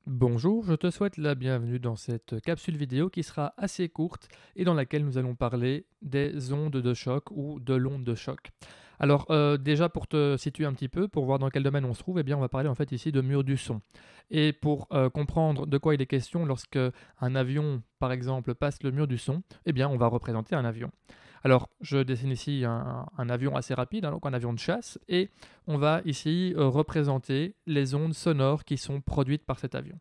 Bonjour, je te souhaite la bienvenue dans cette capsule vidéo qui sera assez courte et dans laquelle nous allons parler des ondes de choc ou de l'onde de choc. Alors déjà pour te situer un petit peu, pour voir dans quel domaine on se trouve, eh bien on va parler en fait ici de mur du son. Et pour comprendre de quoi il est question lorsque un avion par exemple passe le mur du son, eh bien on va représenter un avion. Alors je dessine ici un avion assez rapide, hein, donc un avion de chasse, et on va ici représenter les ondes sonores qui sont produites par cet avion.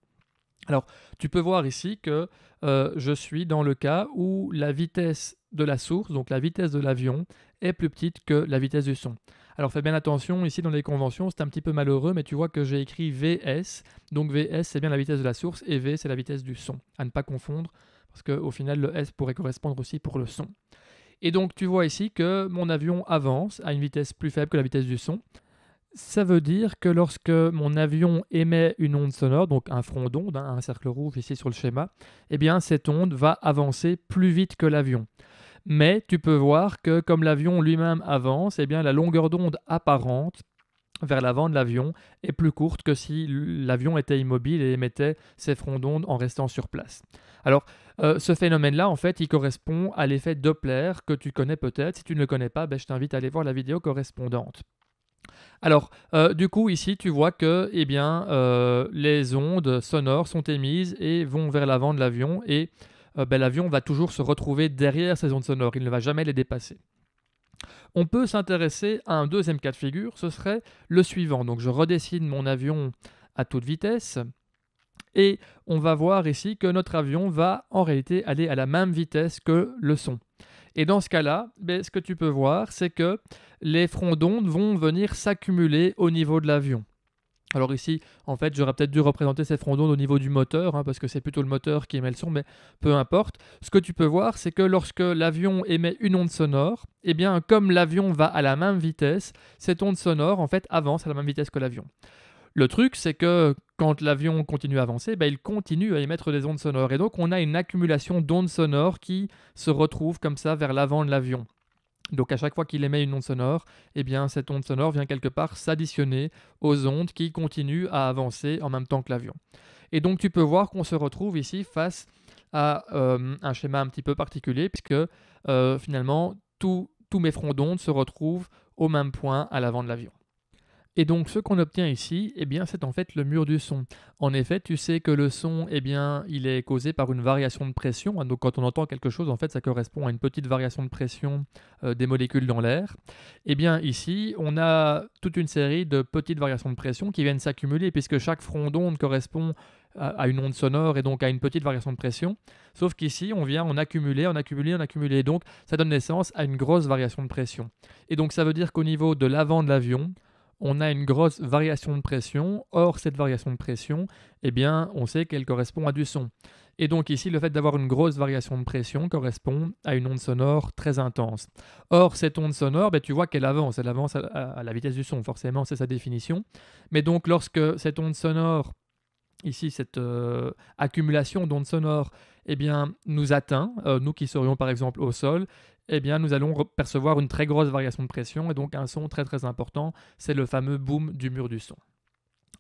Alors, tu peux voir ici que je suis dans le cas où la vitesse de la source, donc la vitesse de l'avion, est plus petite que la vitesse du son. Alors fais bien attention, ici dans les conventions, c'est un petit peu malheureux, mais tu vois que j'ai écrit VS. Donc VS, c'est bien la vitesse de la source, et V, c'est la vitesse du son. À ne pas confondre, parce qu'au final, le S pourrait correspondre aussi pour le son. Et donc tu vois ici que mon avion avance à une vitesse plus faible que la vitesse du son. Ça veut dire que lorsque mon avion émet une onde sonore, donc un front d'onde, hein, un cercle rouge ici sur le schéma, eh bien cette onde va avancer plus vite que l'avion. Mais tu peux voir que comme l'avion lui-même avance, eh bien la longueur d'onde apparente vers l'avant de l'avion est plus courte que si l'avion était immobile et émettait ses fronts d'onde en restant sur place. Alors, ce phénomène-là, en fait, il correspond à l'effet Doppler que tu connais peut-être. Si tu ne le connais pas, ben, je t'invite à aller voir la vidéo correspondante. Alors, du coup, ici, tu vois que eh bien, les ondes sonores sont émises et vont vers l'avant de l'avion et ben, l'avion va toujours se retrouver derrière ces ondes sonores, il ne va jamais les dépasser. On peut s'intéresser à un deuxième cas de figure, ce serait le suivant. Donc je redessine mon avion à toute vitesse et on va voir ici que notre avion va en réalité aller à la même vitesse que le son. Et dans ce cas-là, ben, ce que tu peux voir, c'est que les fronts d'onde vont venir s'accumuler au niveau de l'avion. Alors ici, en fait, j'aurais peut-être dû représenter ces fronts d'onde au niveau du moteur, hein, parce que c'est plutôt le moteur qui émet le son, mais peu importe. Ce que tu peux voir, c'est que lorsque l'avion émet une onde sonore, eh bien, comme l'avion va à la même vitesse, cette onde sonore, en fait, avance à la même vitesse que l'avion. Le truc, c'est que quand l'avion continue à avancer, ben, il continue à émettre des ondes sonores. Et donc, on a une accumulation d'ondes sonores qui se retrouvent comme ça vers l'avant de l'avion. Donc à chaque fois qu'il émet une onde sonore, eh bien cette onde sonore vient quelque part s'additionner aux ondes qui continuent à avancer en même temps que l'avion. Et donc tu peux voir qu'on se retrouve ici face à un schéma un petit peu particulier puisque finalement tous mes fronts d'onde se retrouvent au même point à l'avant de l'avion. Et donc ce qu'on obtient ici, eh bien, c'est en fait le mur du son. En effet, tu sais que le son, eh bien, il est causé par une variation de pression, hein. Donc quand on entend quelque chose, en fait, ça correspond à une petite variation de pression des molécules dans l'air. Eh bien ici, on a toute une série de petites variations de pression qui viennent s'accumuler puisque chaque front d'onde correspond à une onde sonore et donc à une petite variation de pression. Sauf qu'ici, on vient en accumuler, en accumuler, en accumuler. Donc ça donne naissance à une grosse variation de pression. Et donc ça veut dire qu'au niveau de l'avant de l'avion, on a une grosse variation de pression. Or, cette variation de pression, eh bien, on sait qu'elle correspond à du son. Et donc ici, le fait d'avoir une grosse variation de pression correspond à une onde sonore très intense. Or, cette onde sonore, ben, tu vois qu'elle avance, elle avance à la vitesse du son, forcément, c'est sa définition. Mais donc, lorsque cette onde sonore, ici, cette accumulation d'ondes sonores, eh bien, nous atteint, nous qui serions par exemple au sol, eh bien, nous allons percevoir une très grosse variation de pression et donc un son très très important. C'est le fameux boom du mur du son.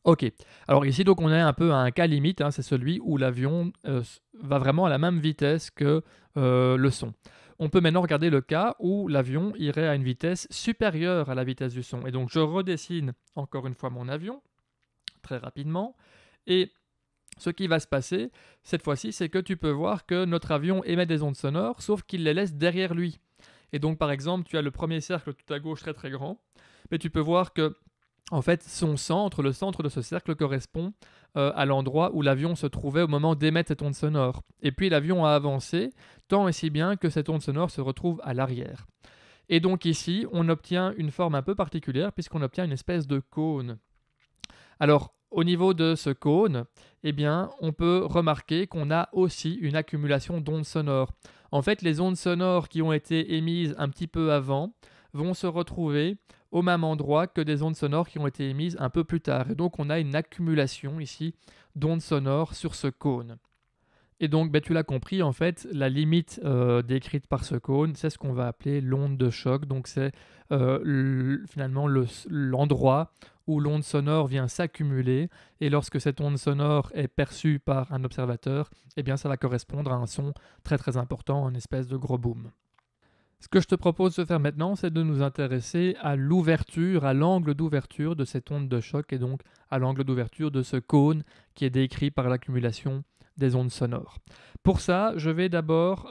Ok, alors ici donc on est un peu à un cas limite, hein, c'est celui où l'avion va vraiment à la même vitesse que le son. On peut maintenant regarder le cas où l'avion irait à une vitesse supérieure à la vitesse du son. Et donc je redessine encore une fois mon avion très rapidement. Et ce qui va se passer cette fois-ci, c'est que tu peux voir que notre avion émet des ondes sonores, sauf qu'il les laisse derrière lui. Et donc, par exemple, tu as le premier cercle tout à gauche très très grand, mais tu peux voir que, en fait, son centre, le centre de ce cercle correspond à l'endroit où l'avion se trouvait au moment d'émettre cette onde sonore. Et puis l'avion a avancé tant et si bien que cette onde sonore se retrouve à l'arrière. Et donc ici, on obtient une forme un peu particulière puisqu'on obtient une espèce de cône. Alors, au niveau de ce cône, eh bien, on peut remarquer qu'on a aussi une accumulation d'ondes sonores. En fait, les ondes sonores qui ont été émises un petit peu avant vont se retrouver au même endroit que des ondes sonores qui ont été émises un peu plus tard. Et donc, on a une accumulation ici d'ondes sonores sur ce cône. Et donc, ben, tu l'as compris, en fait, la limite décrite par ce cône, c'est ce qu'on va appeler l'onde de choc. Donc, c'est finalement l'endroit où l'onde sonore vient s'accumuler. Et lorsque cette onde sonore est perçue par un observateur, eh bien, ça va correspondre à un son très très important, une espèce de gros boom. Ce que je te propose de faire maintenant, c'est de nous intéresser à l'ouverture, à l'angle d'ouverture de cette onde de choc et donc à l'angle d'ouverture de ce cône qui est décrit par l'accumulation des ondes sonores. Pour ça, je vais d'abord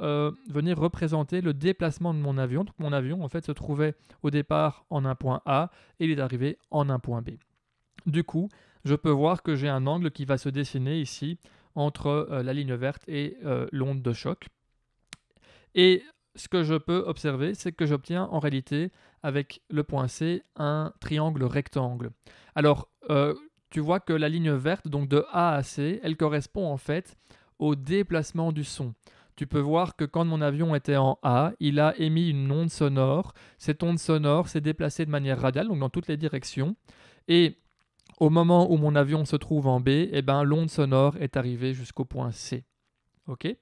venir représenter le déplacement de mon avion. Donc, mon avion, en fait, se trouvait au départ en un point A et il est arrivé en un point B. Du coup, je peux voir que j'ai un angle qui va se dessiner ici entre la ligne verte et l'onde de choc. Et ce que je peux observer, c'est que j'obtiens en réalité, avec le point C, un triangle rectangle. Alors, tu vois que la ligne verte, donc de A à C, elle correspond en fait au déplacement du son. Tu peux voir que quand mon avion était en A, il a émis une onde sonore. Cette onde sonore s'est déplacée de manière radiale, donc dans toutes les directions. Et au moment où mon avion se trouve en B, eh ben, l'onde sonore est arrivée jusqu'au point C. Ok.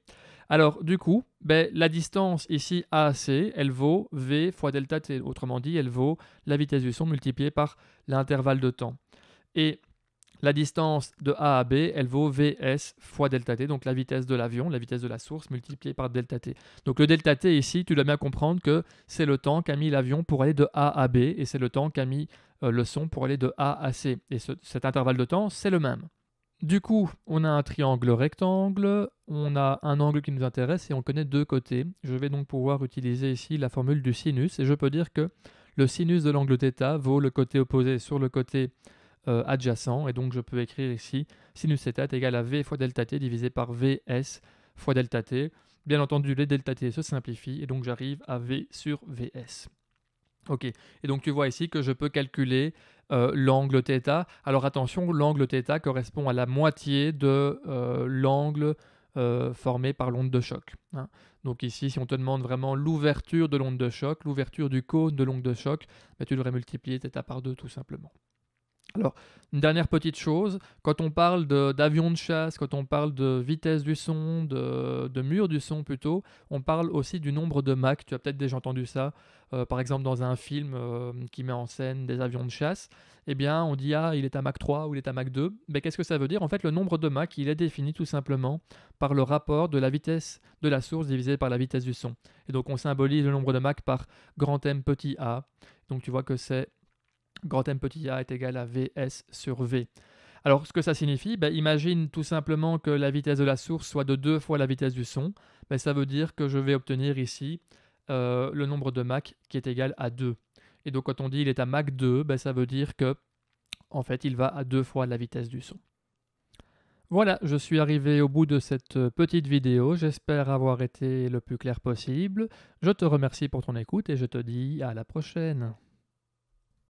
Alors, du coup, ben, la distance ici AAC, elle vaut V fois delta T. Autrement dit, elle vaut la vitesse du son multipliée par l'intervalle de temps. Et la distance de A à B, elle vaut Vs fois delta T, donc la vitesse de l'avion, la vitesse de la source multipliée par delta T. Donc le delta T ici, tu dois bien comprendre que c'est le temps qu'a mis l'avion pour aller de A à B et c'est le temps qu'a mis le son pour aller de A à C. Et cet intervalle de temps, c'est le même. Du coup, on a un triangle rectangle, on a un angle qui nous intéresse et on connaît deux côtés. Je vais donc pouvoir utiliser ici la formule du sinus et je peux dire que le sinus de l'angle θ vaut le côté opposé sur le côté adjacent et donc je peux écrire ici sinus θ est égal à V fois delta t divisé par Vs fois delta t. Bien entendu, les delta t se simplifient et donc j'arrive à V sur Vs. Ok, et donc tu vois ici que je peux calculer l'angle θ. Alors attention, l'angle θ correspond à la moitié de l'angle formé par l'onde de choc. Hein. Donc ici, si on te demande vraiment l'ouverture de l'onde de choc, l'ouverture du cône de l'onde de choc, ben, tu devrais multiplier θ par 2 tout simplement. Alors, une dernière petite chose, quand on parle d'avion de chasse, quand on parle de vitesse du son, de mur du son plutôt, on parle aussi du nombre de Mach. Tu as peut-être déjà entendu ça, par exemple dans un film qui met en scène des avions de chasse. Eh bien, on dit il est à Mach 3 ou il est à Mach 2. Mais qu'est-ce que ça veut dire? En fait, le nombre de Mach, il est défini tout simplement par le rapport de la vitesse de la source divisée par la vitesse du son. Et donc, on symbolise le nombre de Mach par grand M petit a. Donc, tu vois que c'est grand M petit a est égal à Vs sur V. Alors, ce que ça signifie, imagine tout simplement que la vitesse de la source soit de 2 fois la vitesse du son. Ça veut dire que je vais obtenir ici le nombre de Mach qui est égal à 2. Et donc, quand on dit il est à Mach 2, ça veut dire que en fait, il va à 2 fois la vitesse du son. Voilà, je suis arrivé au bout de cette petite vidéo. J'espère avoir été le plus clair possible. Je te remercie pour ton écoute et je te dis à la prochaine.